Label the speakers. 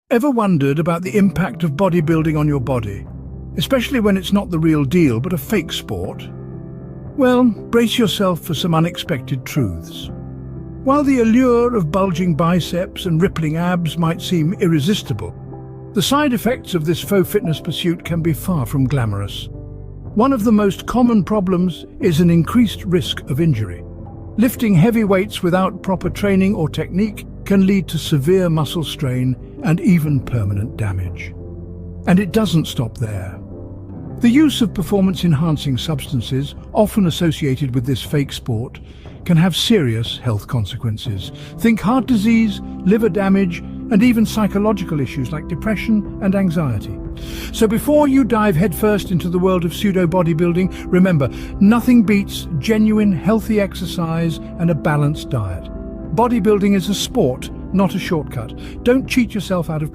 Speaker 1: Ever wondered about the impact of bodybuilding on your body, especially when it's not the real deal but a fake sport? Well, brace yourself for some unexpected truths. While the allure of bulging biceps and rippling abs might seem irresistible, the side effects of this faux fitness pursuit can be far from glamorous. One of the most common problems is an increased risk of injury. Lifting heavy weights without proper training or technique can lead to severe muscle strain and even permanent damage. And it doesn't stop there. The use of performance-enhancing substances, often associated with this fake sport, can have serious health consequences. Think heart disease, liver damage, and even psychological issues like depression and anxiety. So before you dive headfirst into the world of pseudo-bodybuilding, remember, nothing beats genuine, healthy exercise and a balanced diet. Bodybuilding is a sport, not a shortcut. Don't cheat yourself out of